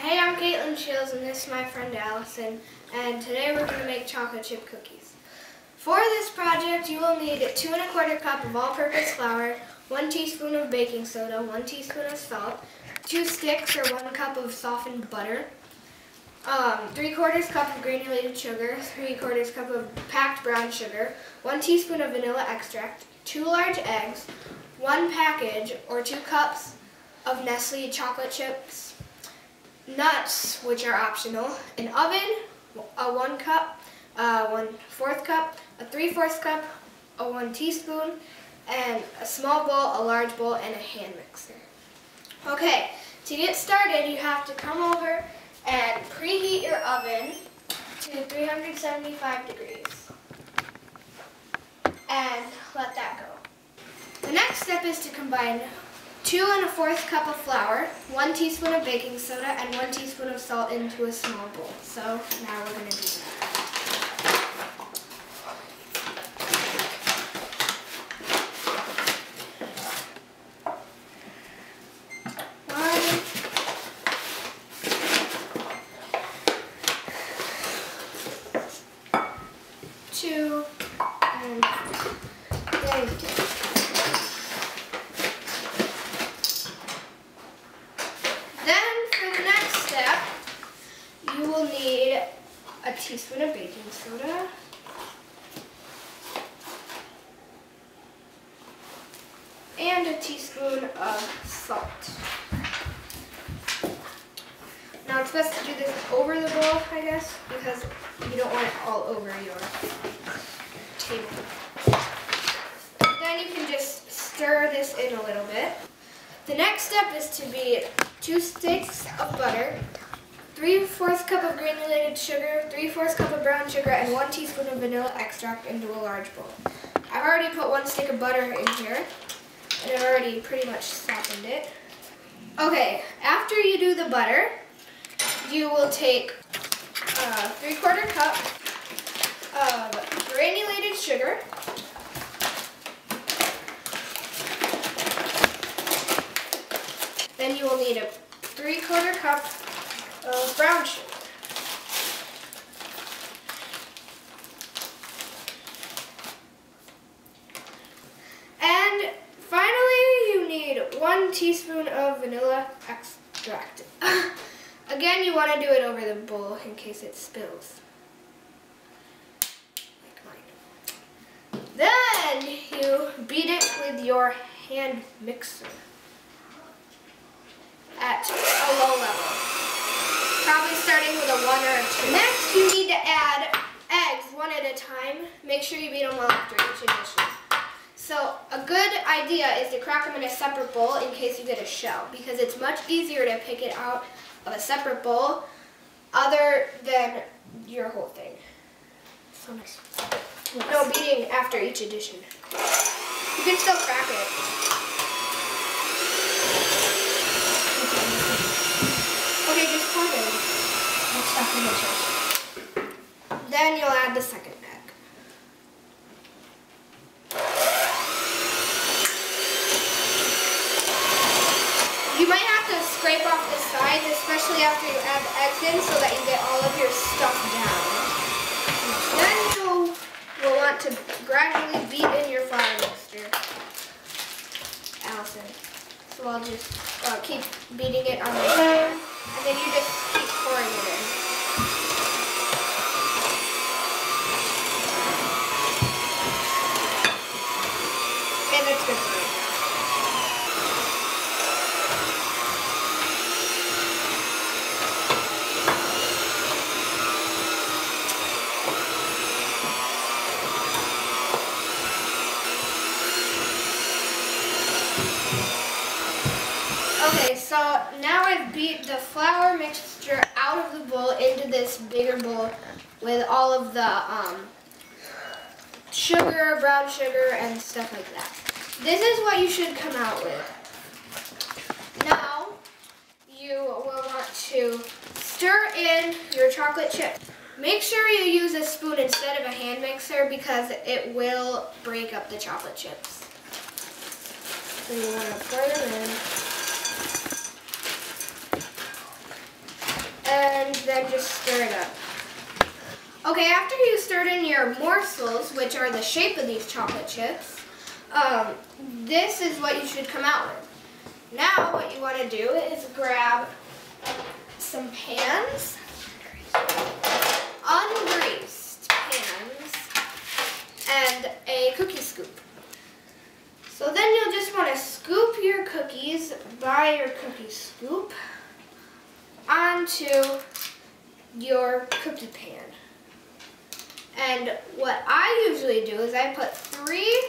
Hey, I'm Kaitlyns, and this is my friend Allison, and today we're going to make chocolate chip cookies. For this project, you will need 2 1/4 cup of all-purpose flour, 1 teaspoon of baking soda, 1 teaspoon of salt, 2 sticks or 1 cup of softened butter, 3/4 cup of granulated sugar, 3/4 cup of packed brown sugar, 1 teaspoon of vanilla extract, 2 large eggs, 1 package or 2 cups of Nestle chocolate chips, nuts, which are optional, an oven, a 1 cup, 1/4 cup, a 3/4 cup, a 1 teaspoon, and a small bowl, a large bowl, and a hand mixer. Okay, to get started, you have to come over and preheat your oven to 375 degrees and let that go. The next step is to combine 2 1/4 cup of flour, 1 teaspoon of baking soda, and 1 teaspoon of salt into a small bowl. So now we're going to do that. Two, and 3. Then for the next step, you will need a teaspoon of baking soda, and a teaspoon of salt. Now it's best to do this over the bowl, I guess, because you don't want it all over your table. Then you can just stir this in a little bit. The next step is to beat 2 sticks of butter, 3/4 cup of granulated sugar, 3/4 cup of brown sugar, and 1 teaspoon of vanilla extract into a large bowl. I've already put 1 stick of butter in here, and I've already pretty much softened it. Okay, after you do the butter, you will take a 3/4 cup of granulated sugar, then you will need a 3/4 cup of brown sugar. And finally, you need 1 teaspoon of vanilla extract. Again, you want to do it over the bowl in case it spills. Like mine. Then you beat it with your hand mixer at a low level, probably starting with a 1 or a 2. Next, you need to add eggs 1 at a time. Make sure you beat them well after each addition. So a good idea is to crack them in a separate bowl in case you get a shell, because it's much easier to pick it out of a separate bowl other than your whole thing. So nice. Yes. No, beating after each addition. You can still crack it. Okay, just pour it in. Let's stop the dishes. Then you'll add the second egg. You might have to scrape off the sides, especially after you add the eggs in, so that you get all of your stuff down. Then you will want to gradually beat in your flour mixture, Allison. So I'll just keep beating it on my hand, and then you just keep pouring it in. And that's good for me. Okay, so now I've beat the flour mixture out of the bowl into this bigger bowl with all of the sugar, brown sugar, and stuff like that. This is what you should come out with. Now, you will want to stir in your chocolate chip. Make sure you use a spoon instead of a hand mixer because it will break up the chocolate chips. So you want to pour them in. then just stir it up. Okay, after you stirred in your morsels, which are the shape of these chocolate chips, this is what you should come out with. Now what you want to do is grab some pans, ungreased pans, and a cookie scoop. So then you'll just want to scoop your cookies by your cookie scoop onto your cookie pan. And what I usually do is I put 3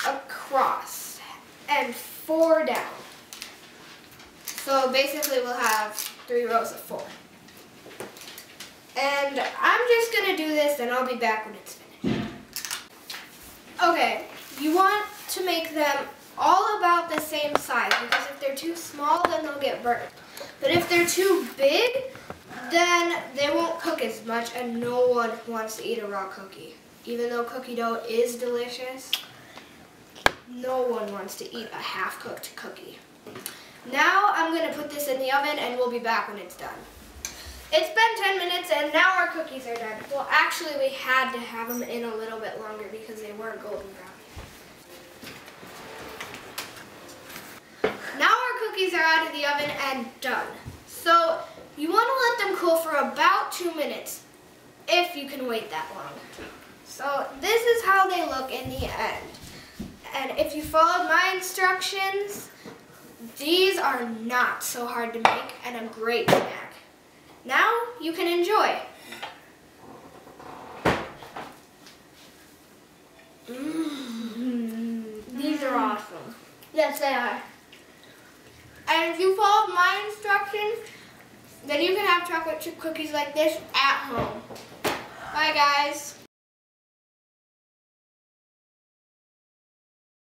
across and 4 down. So basically we'll have 3 rows of 4. And I'm just going to do this and I'll be back when it's finished. Okay, you want to make them all about the same size because if they're too small then they'll get burnt. But if they're too big, then they won't cook as much and no one wants to eat a raw cookie. Even though cookie dough is delicious, no one wants to eat a half-cooked cookie. Now I'm going to put this in the oven and we'll be back when it's done. It's been 10 minutes and now our cookies are done. Well, actually we had to have them in a little bit longer because they weren't golden brown. Now our cookies are out of the oven and done. So you want to let them cool for about 2 minutes if you can wait that long. So this is how they look in the end. And if you followed my instructions, these are not so hard to make and a great snack. Now you can enjoy. These are awesome. Yes, they are. And if you followed my instructions, then you can have chocolate chip cookies like this at home. Bye, guys.